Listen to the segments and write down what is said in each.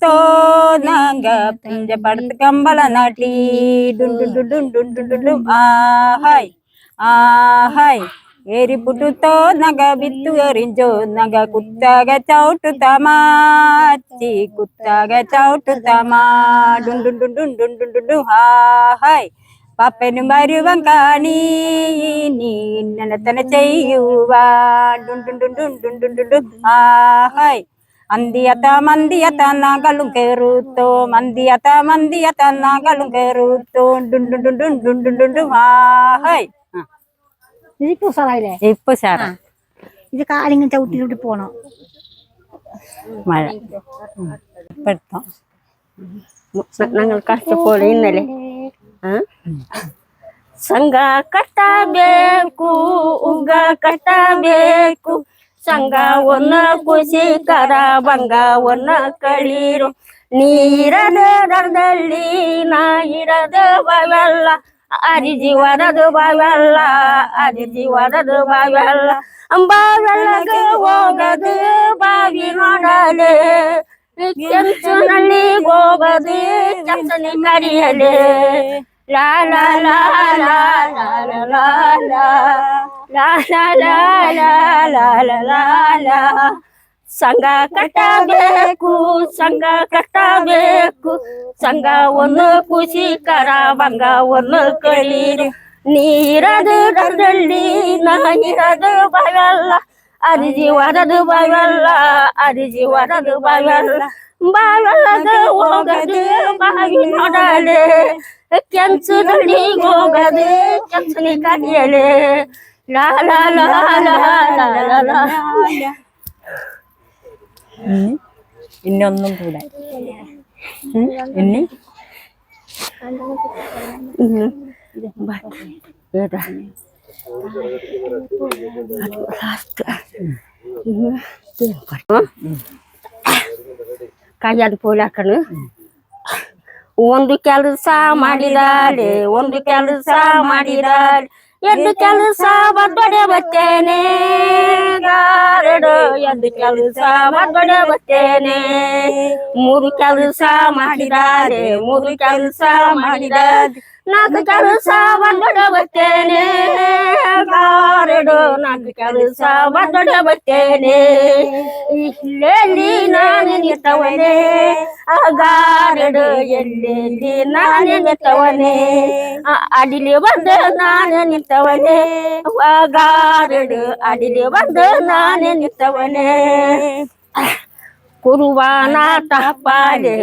putto naga pinja padat kambala nati dun dun dun dun dun dun dun dun ahai eri putto naga bittu erinjo naga kuttaga chautu tama dun dun dun dun dun dun dun dun ahai Papenu baruwan kani ni nanatana cheyyuva dun dun dun dun dun dun dun dun ahai Mandiyata nagalung keruto mandiyata nagalung keruto dun dun dun dun dun dun dun dun ahai ഇതിപ്പോ സാറേ ഇപ്പൊ Sarah ഇത് കാലിങ്ങനെ ചവിട്ടി പോണം മഴ പെടുത്താം ഞങ്ങൾ കഷ്ടപോലെ ഇന്നലെ ಸಂಘ ಕಟ್ಟಬೇಕು ಉಗ್ಗ ಕಟ್ಟಬೇಕು ಸಂಘವನ್ನ ಖುಷಿಕರ ಭಂಗವನ್ನ ಕಳೀರು ನೀರದ ದರದಲ್ಲಿ ನಾಯಿರದ ಬಾವೆಲ್ಲ ಅರಿಜೀವನದು ಬಾವೆಲ್ಲ ಬಾವೆಲ್ಲಗೆ ಹೋಗದು ಬಾವಿ ನೋಡಲೆ ಕೆಂಚನಲ್ಲಿ ಹೋಗದು ಚಂಚನಿ ಕರಿಯಲೆ La la la la la la la la la la la la la la la la ಸಂಘ ಕಟ್ಟಬೇಕು ಸಂಘವನ್ನು ಖುಷಿಕರ ಭಂಗವನ್ನು ಕಳೀರಿ ನೀರದು ದರದಲ್ಲಿ ನಾಯಿರದು ಬಾವೆಲ್ಲ ಅರಿಜೀವನದು ಬಾವೆಲ್ಲ ಬಾವೆಲ್ಲಗೆ ಹೋಗದು ಬಾವಿ ನೋಡಲೆ ಕೆಂಚನಲ್ಲಿ ಹೋಗದೆ ಕೆಂಚನಿ ಕರಿಯಲೆ ಲಾ ಲಾ ಲಾ ಲಾ ಲಾ ಲಾ ಲಾ ಇನ್ನೊಂದು ಕೂಡ ಇನ್ನಿ ಕಾಯನ್ ಪೋಲಾಕನು ಒಂದು ಕೆಲಸ ಮಾಡಿದಾಳೆ ಎರಡು ಕೆಲಸ ಬಡ್ಬಡೆ ಬರ್ತೇನೆ ಎರಡು ಕೆಲಸ ಬಡ್ಬಡೆ ಬರ್ತೇನೆ ಮೂರು ಕೆಲಸ ಮಾಡಿದಾಳೆ ನಾಲ್ಕು ಕೆಲಸ ಬಡ್ಬಡೆ ಬರ್ತೇನೆ ನಾಲ್ಕು ಕೆಲಸ ಬಡ್ಬಡೆ ಬರ್ತೇನೆ ಇಲ್ಲೆಲ್ಲಿ ನಾನು ನಿಂತವನೇ ಗಾರಡು ಎಲ್ಲೆಲ್ಲಿ ನಾನು ನಿಂತವನೇ ಅಡಿಲಿ ಬಂದು ನಾನು ನಿಂತವನೇ ಗಾರಡು ಅಡಿಲಿ ಬಂದು ನಾನು ನಿಂತವನೇ ಕುರುಬಾನ ತಪ್ಪಾಲೆ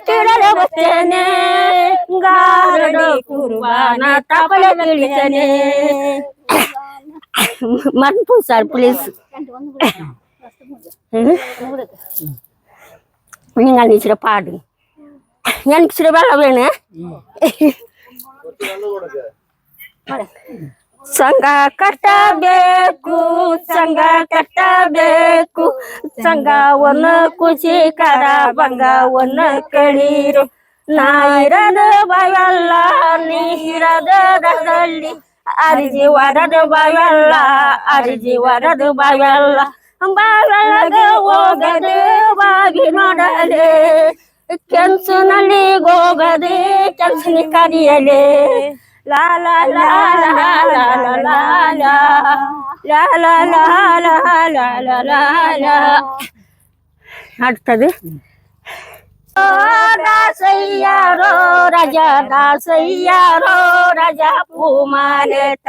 ಕೀಳಲೆ ಬರ್ತೇನೆ ಗಾರಡು ಕುರುಬಾನ ತಪ್ಪಲೆ ಕೀಳಿತೇನೆ ಮನ್ಪು ಸರ್ ಪ್ಲೀಸ್ നിങ്ങൾ ഇച്ചിരി പാട് ഞാൻ ഇച്ചിരി വെള്ളം വീണ് ಸಂಘ ಕಟ್ಟಬೇಕು ಸಂಘವನ್ನು ಖುಷಿಕರ ಭಂಗವನ್ನು ಕಳೀರು ನಾಯಿರದ ಬಾವೆಲ್ಲ ನೀರದ ದರದಲ್ಲಿ ಅರಿಜೀವನದು ಬಾವೆಲ್ಲ ಬಾವೆಲ್ಲಗೆ ಹೋಗದೆ ಬಾವಿ ನೋಡಲೆ ಕೆಂಚನಲ್ಲಿ ಹೋಗದೆ ಕೆಂಚನಿ ಕರಿಯಲೆ ಲಾ ಲಾ ಲಾ ಲಾ ಲಾ ಲಾ ಲಾ ಲಾ ಲಾ ಲಾ ಲಾ ಲಾ ಲಾ ಲಾ ಲಾ அடுத்தது ದಾಸಯ್ಯಾರೋ ರಾಜ ಪೂಮಾಲೇತ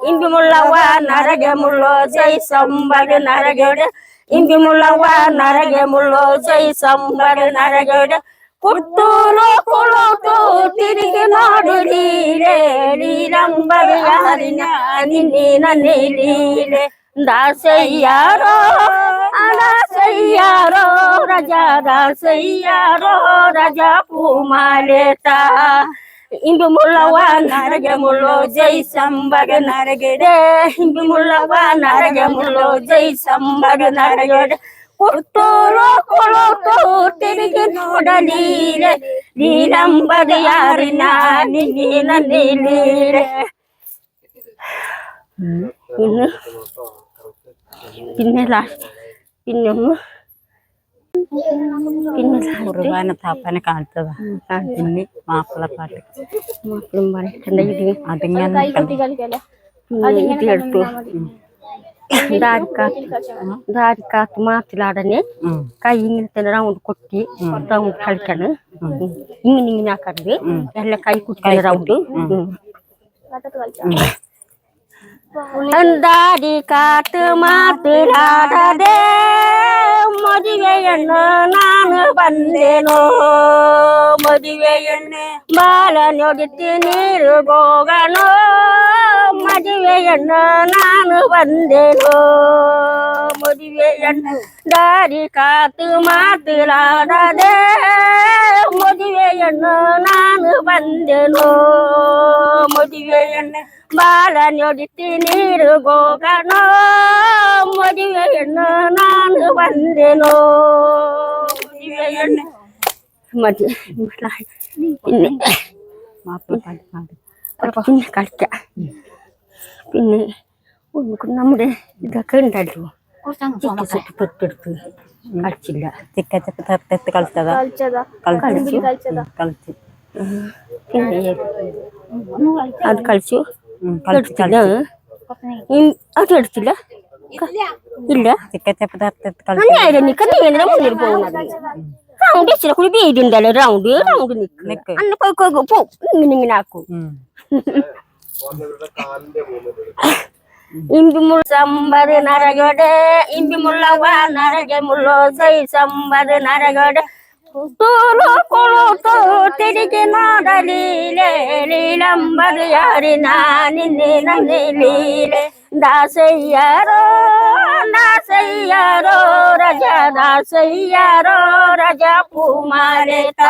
ಇಂಬಿ ಮುಳ್ಳವ್ವ ನರಗೆ ಮುಳ್ಳೋ ಜೈ ಸಂಬಗ ನರಗೆಡ ಇಂಬಿ ಮುಳ್ಳವ್ವ ನರಗೆ ಮುಳ್ಳೋ ಜೈ ಸಂಬಗ ನರಗೆಡ ಕುತ್ತೂರು ಕುಳುತು ತಿರುಗಿ ನೋಡುಲೀಲೆ ನೀಲಂಬಗ ಯಾರಿನ ನಿನ್ನಿನ ನೀಲೀಲೆ ದಾಸಯ್ಯಾರೋ ರಾಜ ಪೂಮಾಲೇತ ಇಂಬಿ ಮುಳ್ಳವ್ವ ನರಗೆ ಮುಳ್ಳೋ ಜೈ ಸಂಬಗ ನರಗೆಡೆ ಇಂಬಿ ಮುಳ್ಳವ್ವ ನರಗೆ ಮುಳ್ಳೋ ಜೈ ಸಂಬಗ ನರಗೆಡೆ ಕುತ್ತೂರು ಕುಳುತು ತಿರುಗಿ ನೋಡಲೀಲೆ ನೀಲಂಬದ ಯಾರಿನ ನಿನ್ನಿನ ನೀಲೀಲೆ ಇನ್ನು പിന്നെ ലാസ്റ്റ് പിന്നെ കുർബാന താപ്പനെ കാണിച്ചതാ പിന്നെ മാപ്പിളപ്പാട്ട് അതിങ്ങനെ എടുത്തു ദാരിക്കാത്ത് മാത്തിലാടനെ കൈ ഇങ്ങനെ തന്നെ റൗണ്ട് കൊട്ടി റൗണ്ട് കളിക്കാണ് ഇങ്ങനെ ആക്കാറുണ്ട് എല്ലാം കൈ കുട്ടികളെ റൗണ്ട് ദാരിക്കാത്ത് മാത്തിലാടേ മದುವೆಯನ್ನು ನಾನು ಬಂದೆನೋ ಮದುವೆಯನ್ನು ಬಾಲ ನೋಡುತ್ತಿ ನೀರು ಹೋಗನೋ ಮದುವೆಯನ್ನು ನಾನು ಬಂದೆನೋ ಮದುವೆಯನ್ನು ದಾರಿ ಕಾತು ಮಾತನಾಡದೆ ಮದುವೆಯನ್ನು ನಾನು ಬಂದೆನೋ ಮದುವೆಯನ್ನು ಬಾಲ ನೋಡುತ್ತಿ ನೀರು ಹೋಗನೋ ಮದುವೆಯನ್ನು ನಾನು ಬಂದೆನೋ മടുവെಯನ್ನು പിന്നെ പിന്നെ കളിക്കാം പിന്നെ നമ്മുടെ ഇതൊക്കെ ഉണ്ടല്ലോ തൊട്ടെടുത്ത് കളിച്ചില്ല തിക്കച്ചപ്പ് കളിച്ചതാ കളിച്ചു പിന്നെ അത് കളിച്ചു അത് എടുത്തില്ല ഇല്ല അങ്ങനെയായിരുന്നു നിൽക്കുന്ന മുന്നിൽ പോകുന്നത് റൗണ്ട് വെച്ചില്ല കുളി പേരുണ്ടല്ലോ റൗണ്ട് റൗണ്ട് നിൽക്കും അന്ന് പോവും ഇങ്ങനെ ആക്കും ಇಂಬಿಮುಳ್ಳ ಸಂಬರ್ ನರಗಡೆ ಇಂಬಿಮುಳ್ಳವ ನರಗೆ ಮುಳ್ಳೋ ಸೈ ಸಂಬರ್ ನರಗಡೆ ತೂಲು ಕುಳುತು ತಿರುಗಿ ನೋಡಲೀಲೆ ಲೀಲಂಬರ್ ಯಾರಿನ ನಿನ್ನೆ ಲೀಲೆ ದಾಸಯ್ಯಾರೋ ದಾಸಯ್ಯಾರೋ ರಜಾ ದಾಸಯ್ಯಾರೋ ರಜಾ ಪೂಮಾರೇತ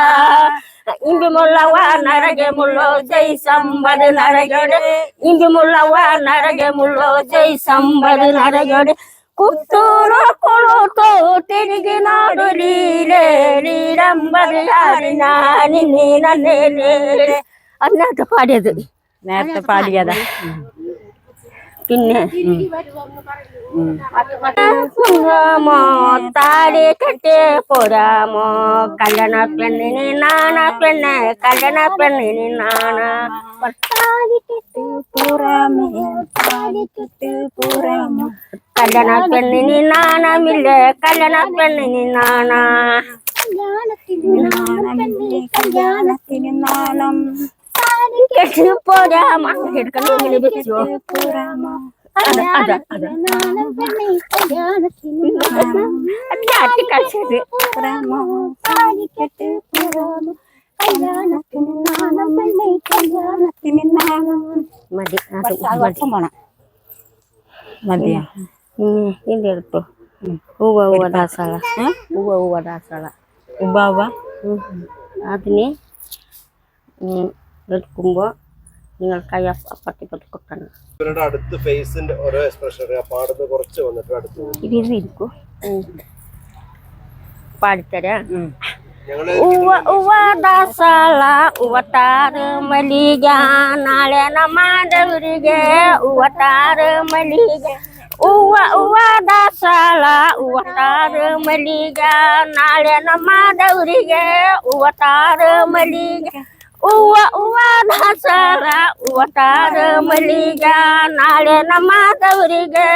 ಇಂಬಿ ಮುಳ್ಳವ ನರಗೆ ಮುಳ್ಳೋ ಜೈ ಸಂಬದ ನರಗಡೆ ಇಂಬಿ ಮುಳ್ಳವ ನರಗೆ ಮುಳ್ಳೋ ಜೈ ಸಂಬದ ನರಗಡೆ ಕುತ್ತೂರು ಕುಳುತು ತಿರುಗಿ ನೋಡು ಲೀಲೆ ಲೀಲಂಬದ ಯಾರಿನ ನಿನ್ನೆ ಲೀಲೆ അതിനകത്ത് പാടിയത് നേരത്തെ പാടിയതാ പിന്നെ താടി കെട്ടി പോരാമോ കല്യാണ പെണ്ണിന് നാണ പെണ്ണ് കല്യാണ പെണ്ണിന് നാണ താലി കെട്ട് പോരാമോ താലി കെട്ട് പോരാമോ കല്യാണ പെണ്ണിന് നാണമില്ല കല്യാണ പെണ്ണിന് നാണ കല്യാണത്തിന് നാണം കെട്ടി പോരാമോ എടുക്കണം ഇങ്ങനെ വെച്ചോ പോരാമോ കളിച്ചത് പോരാമോ താലി കെട്ട് പോരാമോ കല്യാണത്തിന് നാണം പെണ്ണെ കല്യാണത്തിന് നാണം മതി പോണം മതിയാ എന്റെ എടുത്തോ ഉവ്വ ദാസാള ഉവ്വ ദാസാള ഉവ്വ അതിന് എടുക്കുമ്പോൾ നിങ്ങൾ കൈ അപ്പത്തിപ്പത്തി കൊട്ടണം ഇവരുടെ അടുത്ത് ഫേസിന്റെ ഓരോ എക്സ്പ്രഷൻ പാടുന്ന കുറച്ച് വന്നിട്ട് അടുത്ത് ഇതിരിക്കും പാടിത്തരാ ഞങ്ങള് ഉവ്വ ദാസാള ಉವತಾರು ಮಲ್ಲಿಗ ನಾಳೆ ನಮ್ಮದವರಿಗೆ ಉವತಾರು ಮಲ್ಲಿಗ ಹೂವ ದಾಸಾಳ ಉವತಾರು ಮಲ್ಲಿಗ ನಾಳೆ ನಮ್ಮದವರಿಗೆ ಉವತಾರು ಮಲ್ಲಿಗ ಹೂವ ದಾಸಾಳ ಉವತಾರು ಮಲ್ಲಿಗ ನಾಳೆ ನಮ್ಮದವರಿಗೆ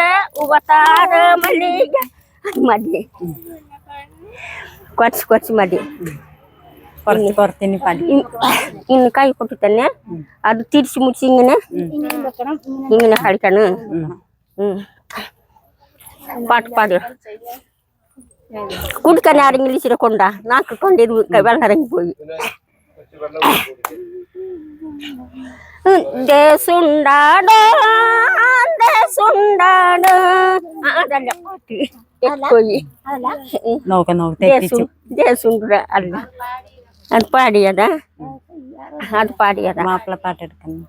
ಉವತಾರು ಮಲ್ಲಿಗ ಮಲ್ಲಿ കുറച്ച് മതി പുറത്തിന് പാടി ഇന്ന് കൈ കൊട്ടി തന്നെ അത് തിരിച്ചു മുറിച്ച് ഇങ്ങനെ കളിക്കാണ് പാട്ട് പാടുക കുടിക്കാൻ ആരെങ്കിലും ഇച്ചിരി കൊണ്ടാ നാക്ക് കൊണ്ടത് വെള്ളം ഇറങ്ങിപ്പോയി ദേശുണ്ടാടോ ദേശുണ്ടാടോ അതല്ല പാട്ട് പോയി ദേശുണ്ട അല്ല അത് പാടിയതാ മാപ്പിള പാട്ട് എടുക്കുന്നു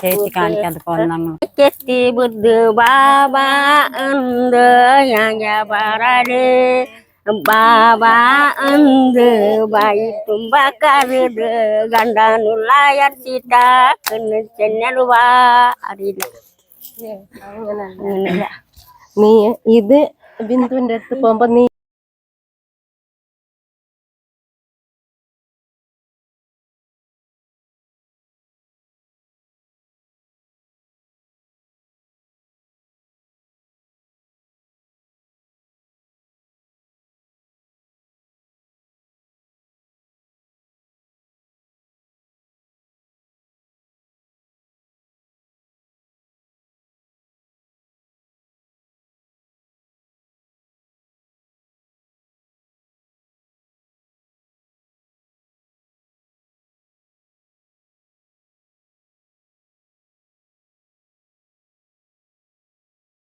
ചേച്ചി കാണിക്കാതെ പോന്ന Keti budu baba ande yang jabarade baba ande bayi tumbakar de ganda nulayar cita kene cenelwa arina നീ ഇത് ബിന്ദുവിന്റെ അടുത്ത് പോകുമ്പോ നീ